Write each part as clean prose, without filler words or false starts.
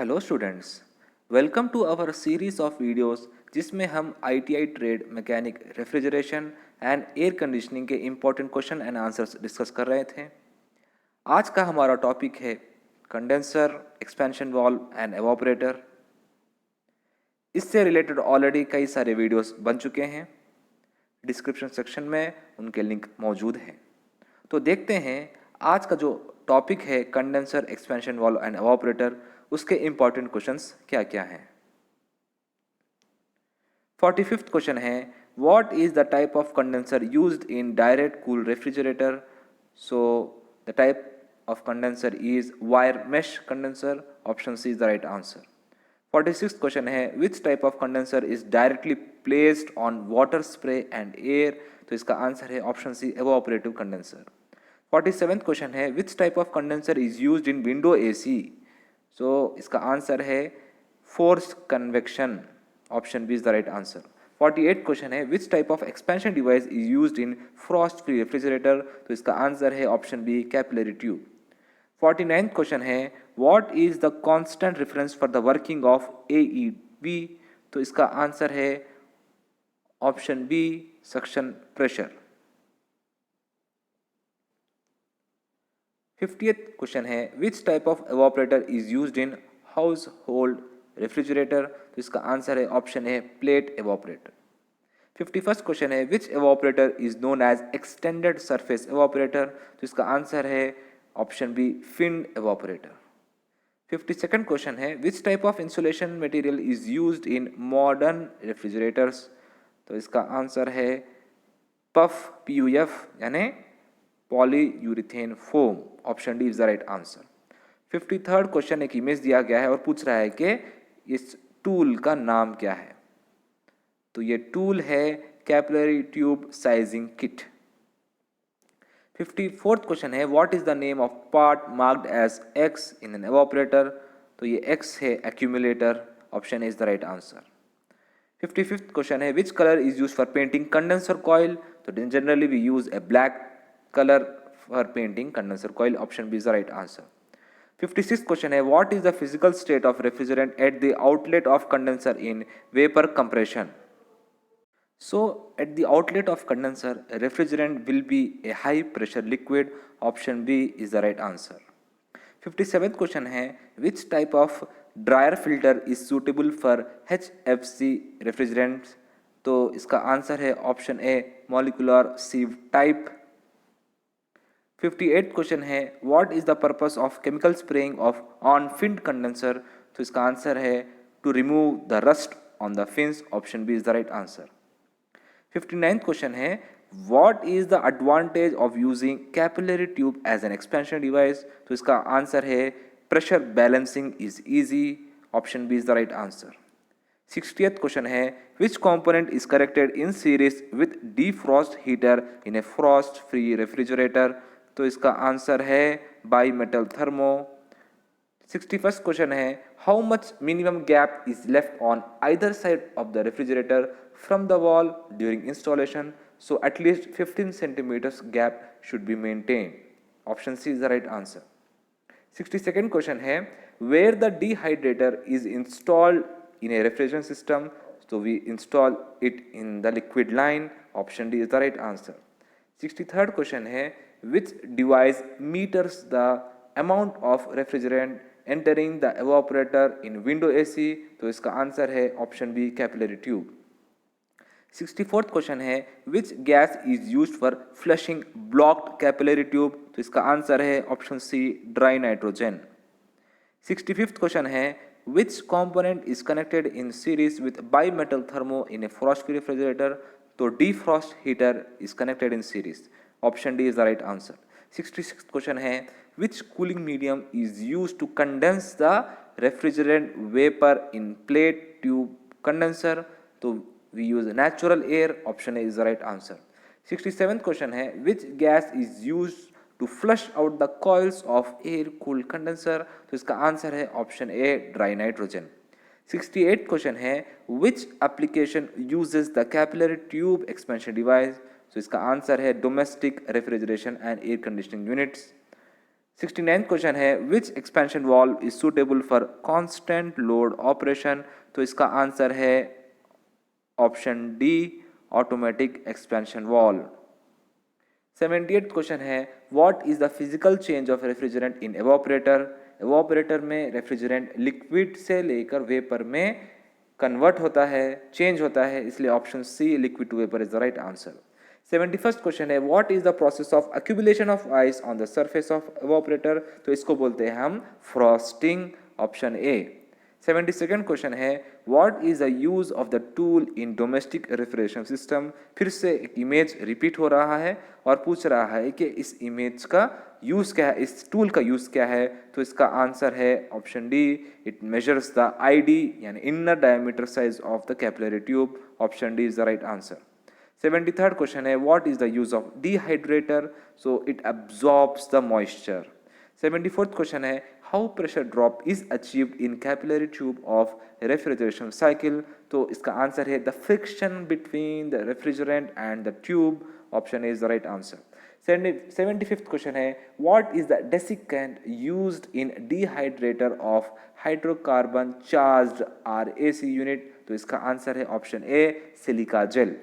Hello students, welcome to our series of videos जिसमें हम ITI trade mechanic refrigeration and air conditioning के important question and answers discuss कर रहे थे। आज का हमारा टॉपिक है condenser, expansion valve and evaporator. इससे रिलेटेड ऑलरेडी कई सारे वीडियोस बन चुके हैं। डिस्क्रिप्शन सेक्शन में उनके लिंक मौजूद हैं। तो देखते हैं आज का जो टॉपिक है condenser, expansion valve and evaporator, उसके इंपॉर्टेंट क्वेश्चंस क्या क्या हैं। 45th क्वेश्चन है, what is the type of condenser used in direct cool refrigerator? So the type of condenser is wire mesh condenser. Option C is the right answer. 46th question है, which type of condenser is directly placed on water spray and air? तो इसका answer है option C, evaporative condenser. 47th question है, which type of condenser is used in window AC? So इसका answer है forced convection. Option B is the right answer. 48 question है, which type of expansion device is used in frost free refrigerator? तो इसका answer है option B, capillary tube. 49th question है, what is the constant reference for the working of AEB? तो इसका answer है option B, suction pressure. 50th question है, which type of evaporator is used in household refrigerator? तो इसका answer है option A, plate evaporator. 51st question है, which evaporator is known as extended surface evaporator? तो इसका answer है option B, fin evaporator. 52nd question है, which type of insulation material is used in modern refrigerators? तो इसका answer है puff, PUF यानी polyurethane foam. Option D is the right answer. 53rd question, एक image दिया गया है और पूछ रहा है कि इस टूल का नाम क्या है? तो ये टूल है capillary tube sizing kit. 54th question है, what is the name of part marked as X in an evaporator? तो ये एक्स है accumulator. Option is the right answer. 55th question है, which colour is use for painting condenser coil? तो generally we use a black color for painting condenser coil. Option B is the right answer. 56th question है, what is the physical state of refrigerant at the outlet of condenser in vapor compression? So at the outlet of condenser, refrigerant will be a high pressure liquid. Option B is the right answer. 57th question है, which type of dryer filter is suitable for HFC refrigerants? तो इसका answer है option A, molecular sieve type. 58th question है, what is the purpose of chemical spraying of on finned condenser? तो इसका answer है to remove the rust on the fins. Option B is the right answer. 59th question है, what is the advantage of using capillary tube as an expansion device? तो इसका answer है pressure balancing is easy. Option B is the right answer. 60th question है, विच component is connected in series with defrost heater in a frost free refrigerator? तो इसका answer है bimetal thermo. 61st question है, how much minimum gap is left on either side of the refrigerator from the wall during installation? So at least 15 centimetres gap should be maintain. Option C is the right answer. 62nd question है, where the dehydrator is installed in a refrigerant system? So we install it in the liquid line. Option D is the right answer. 63rd question है, which device meters the amount of refrigerant entering the evaporator in window AC? तो इसका answer है option B, capillary tube. 64th question है, which gas is used for flushing blocked capillary tube? तो इसका answer है option C, dry nitrogen. 65th question है, which component is connected in series with bimetal thermo in a frost-free refrigerator? तो defrost heater is connected in series. Option D is the right answer. 66th question है, which cooling medium is used to condense the refrigerant vapor in plate tube condenser? तो we use natural air. Option A is the right answer. 67th question है, which gas is used to flush out the coils of air cooled condenser? तो इसका answer है option ए, dry nitrogen. 68th question है, which application uses the capillary tube expansion device? तो इसका answer है domestic refrigeration and air conditioning units. 69th question है which expansion valve is suitable for constant load operation, तो इसका answer है option D automatic expansion valve. 78th question है what is the physical change of refrigerant in evaporator, evaporator में refrigerant liquid से लेकर vapour में convert होता है, चेंज होता है, इसलिए option C liquid to vapour is the right answer. 71st question है what is the process of accumulation of ice on the surface of evaporator, तो इसको बोलते हैं हम frosting, option A. 72nd question है what is the use of the tool in domestic refrigeration system, फिर से एक इमेज रिपीट हो रहा है और पूछ रहा है कि इस इमेज का यूज क्या है, इस टूल का यूज क्या है, तो इसका आंसर है option D it measures the ID यानी inner diameter size of the capillary tube, option D is the right answer. 73rd question है what is the use of dehydrator, so it absorbs the moisture. 74th question है how pressure drop is achieved in capillary tube of refrigeration cycle, तो इसका answer है the friction between the refrigerant and the tube, option is the right answer. 75th question है what is the desiccant used in dehydrator of hydrocarbon charged RAC unit, तो इसका answer है option A silica gel.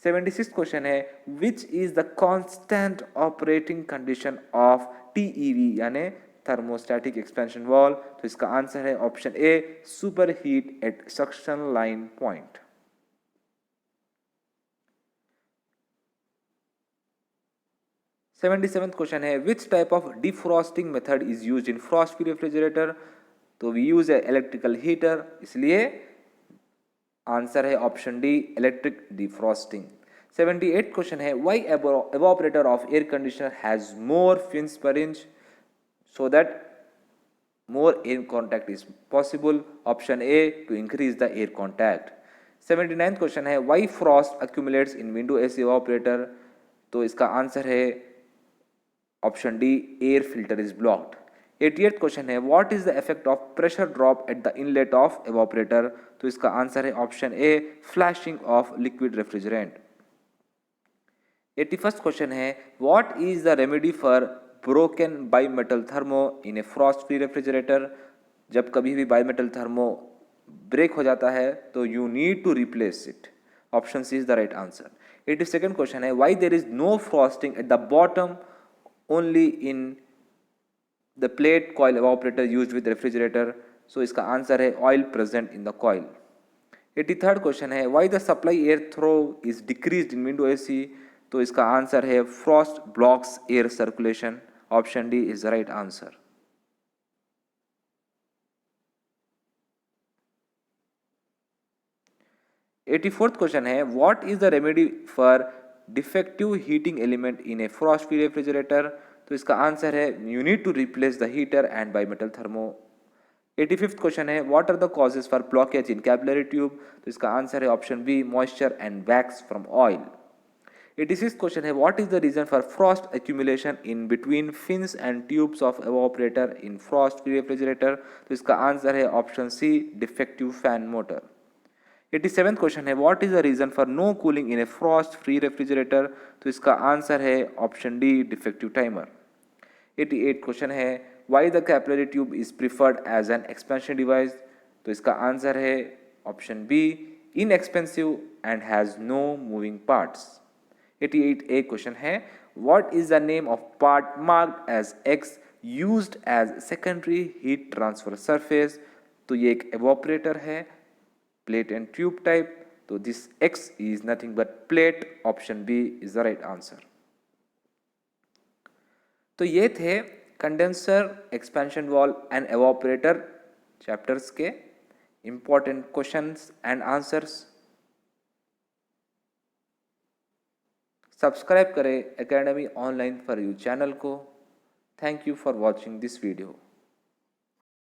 76th question है which is the constant operating condition of TEV यानी thermostatic expansion valve, तो इसका answer है option A superheat at suction line point. 77th question है which type of defrosting method is used in frost free refrigerator, तो we use a electrical heater, इसलिए answer है option D electric defrosting. 78th question है why evaporator of air conditioner has more fins per inch, so that more air contact is possible, option A to increase the air contact। 79th question है why frost accumulates in window AC evaporator, तो इसका answer है option D air filter is blocked. 80th question है what is the effect of pressure drop at the inlet of evaporator, तो इसका answer है option A flashing of liquid refrigerant. 81st question है what is the remedy for broken bimetal thermo in a frost free refrigerator, जब कभी भी बाईमेटल thermo break हो जाता है तो you need to replace it, option C is the right answer. 82nd question है why there is no frosting at the bottom only in the plate coil evaporator used with refrigerator, so इसका answer है oil present in the coil. 83rd question है why the supply air throw is decreased in window AC, तो इसका answer है frost blocks air circulation, option D is the right answer. एटी-4th question है what is the remedy for defective heating element in a frost free refrigerator, तो इसका answer है you need to replace the heater and bimetal thermo. 85th question है what are the causes for blockage in capillary tube, तो इसका answer है option B moisture and wax from oil. 86th question है what is the reason for frost accumulation in between fins and tubes of evaporator in frost free refrigerator, तो इसका answer है option C defective fan motor. 87th question है what is the reason for no cooling in a frost free refrigerator, तो इसका answer है option D defective timer. 88 question है why the capillary tube is preferred as an expansion device, तो इसका answer है option B inexpensive and has no moving parts. 88A question है what is the name of part marked as X used as secondary heat transfer surface, तो ये एक evaporator है plate and tube type, तो this X is nothing but plate, option B is the right answer. तो ये थे condenser, expansion valve and evaporator chapters के important questions and answers. Subscribe करें academy online for you channel को। Thank you for watching this video.